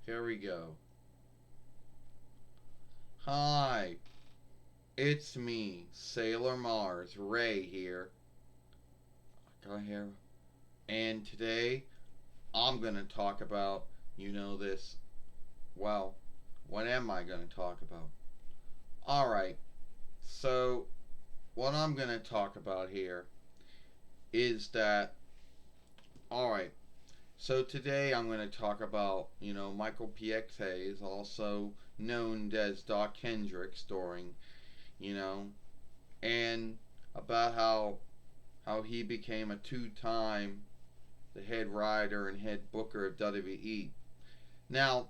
Here we go. Hi, it's me, Sailor Mars, Ray here. Go here. And today I'm going to talk about, this. Well, what am I going to talk about? Alright, so what I'm going to talk about here is that, alright, so today I'm going to talk about, Michael P.X. Hayes, also known as Doc Hendricks, starring, you know, and about how he became a two-time the head writer and head booker of WWE. Now,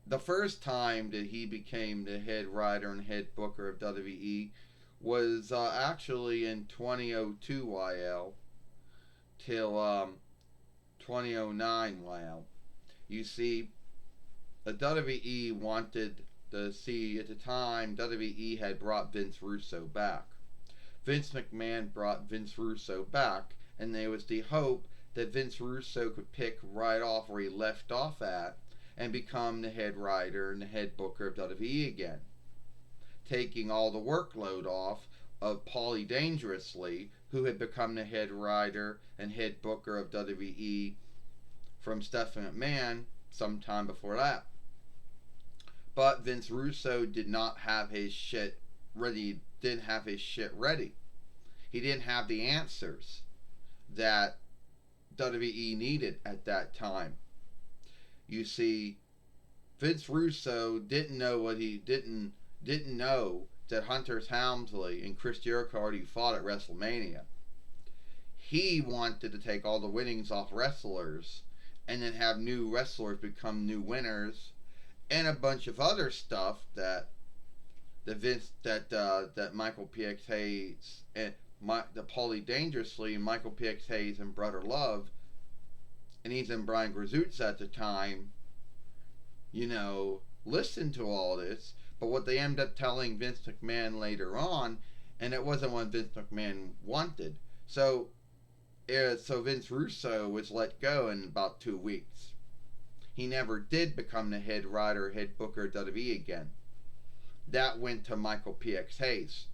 the first time that he became the head writer and head booker of WWE was actually in 2002 YL till 2009 YL. You see, the WWE wanted to see at the time WWE had brought Vince Russo back. Vince McMahon brought Vince Russo back, and there was the hope that Vince Russo could pick right off where he left off at and become the head writer and the head booker of WWE again, taking all the workload off of Paulie Dangerously, who had become the head writer and head booker of WWE from Stephanie McMahon sometime before that. But Vince Russo did not have his shit ready. Didn't have his shit ready. He didn't have the answers that WWE needed at that time. You see, Vince Russo didn't know what he didn't know that Hunter Helmsley and Chris Jericho already fought at WrestleMania. He wanted to take all the winnings off wrestlers and then have new wrestlers become new winners and a bunch of other stuff that Michael P.X. Hayes and the Paulie Dangerously and Michael P.X. Hayes and Brother Love and even Brian Grazutz at the time, listened to all this. But what they ended up telling Vince McMahon later on, and it wasn't what Vince McMahon wanted. So Vince Russo was let go in about 2 weeks. He never did become the head writer, head booker of WWE again. That went to Michael P.X. Hayes.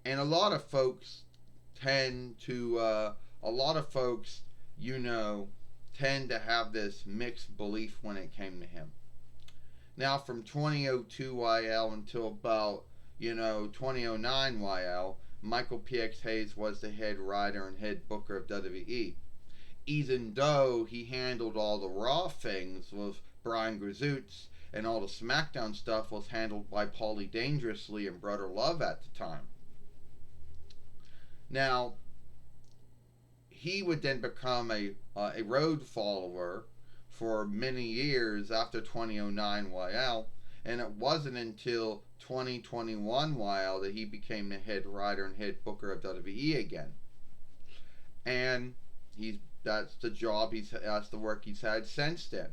And a lot of folks tend to, a lot of folks, tend to have this mixed belief when it came to him. Now, from 2002 YL until about, 2009 YL, Michael P.X. Hayes was the head writer and head booker of WWE. Even though he handled all the Raw things with Brian Grazutz, and all the SmackDown stuff was handled by Paulie Dangerously and Brother Love at the time. Now, he would then become a road follower for many years after 2009 YL, and it wasn't until 2021 YL that he became the head writer and head booker of WWE again. And that's the work he's had since then.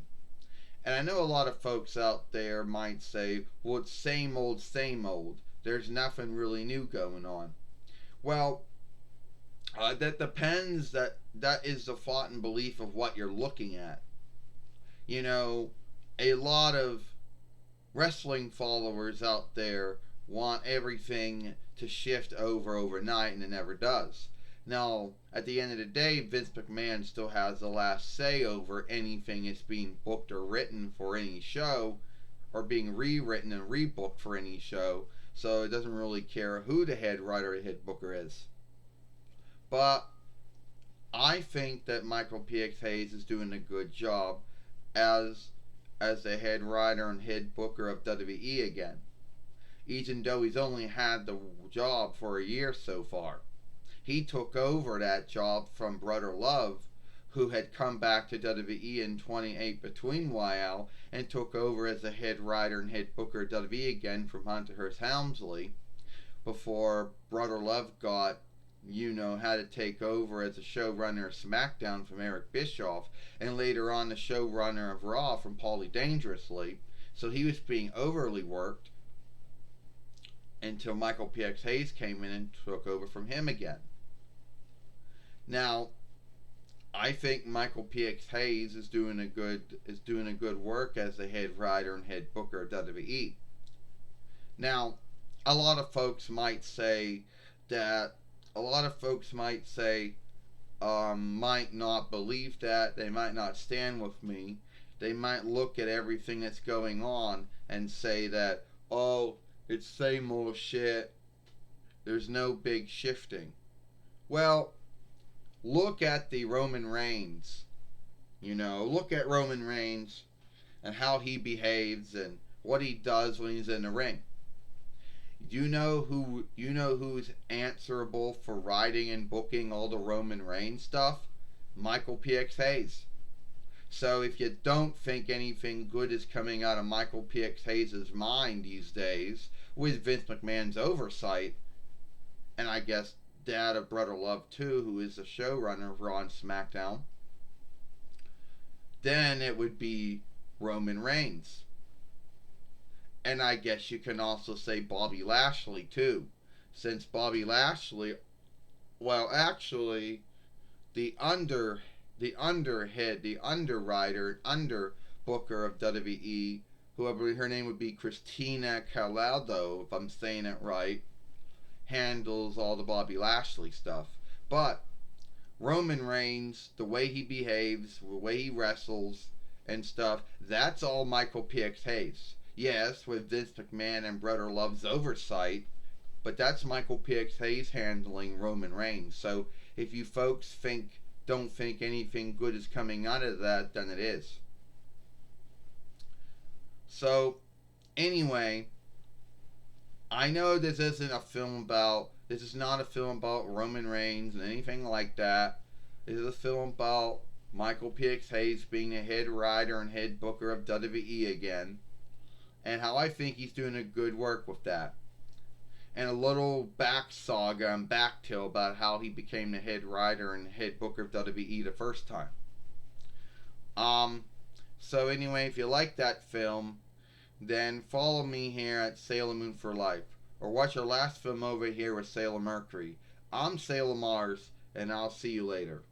And I know a lot of folks out there might say, well, it's same old, same old. There's nothing really new going on. Well, that depends. That is the thought and belief of what you're looking at. A lot of wrestling followers out there want everything to shift over overnight, and it never does. Now, at the end of the day, Vince McMahon still has the last say over anything that's being booked or written for any show, or being rewritten and rebooked for any show, so it doesn't really care who the head writer or head booker is. But I think that Michael P.X. Hayes is doing a good job as the head writer and head booker of WWE again, even though he's only had the job for a year so far. He took over that job from Brother Love, who had come back to WWE in 28 between YL and took over as the head writer and head booker of WWE again from Hunter Hearst Helmsley before Brother Love had to take over as the showrunner of SmackDown from Eric Bischoff, and later on the showrunner of Raw from Paulie Dangerously. So he was being overly worked until Michael P.X. Hayes came in and took over from him again. Now, I think Michael P.X. Hayes is doing a good work as the head writer and head booker of WWE. Now, a lot of folks might say that a lot of folks might not believe that. They might not stand with me. They might look at everything that's going on and say that, oh, it's same old shit. There's no big shifting. Well, look at the Roman Reigns. Look at Roman Reigns and how he behaves and what he does when he's in the ring. Who's answerable for writing and booking all the Roman Reigns stuff? Michael P.X. Hayes. So if you don't think anything good is coming out of Michael P.X. Hayes' mind these days, with Vince McMahon's oversight, and I guess dad of Brother Love too, who is the showrunner of Raw and SmackDown, then it would be Roman Reigns. And I guess you can also say Bobby Lashley too, since Bobby Lashley, well, actually, the underwriter, under booker of WWE, whoever her name would be, Christina Calado, if I'm saying it right, handles all the Bobby Lashley stuff. But Roman Reigns, the way he behaves, the way he wrestles and stuff, that's all Michael P.X. Hayes. Yes, with Vince McMahon and Brother Love's oversight, but that's Michael P.X. Hayes handling Roman Reigns. So if you folks don't think anything good is coming out of that, then it is. So anyway, I know this is not a film about Roman Reigns and anything like that. This is a film about Michael P.X. Hayes being the head writer and head booker of WWE again, and how I think he's doing a good work with that. And a little back saga and back tale about how he became the head writer and head booker of WWE the first time. So anyway, if you like that film, then follow me here at Sailor Moon for Life, or watch our last film over here with Sailor Mercury. I'm Sailor Mars, and I'll see you later.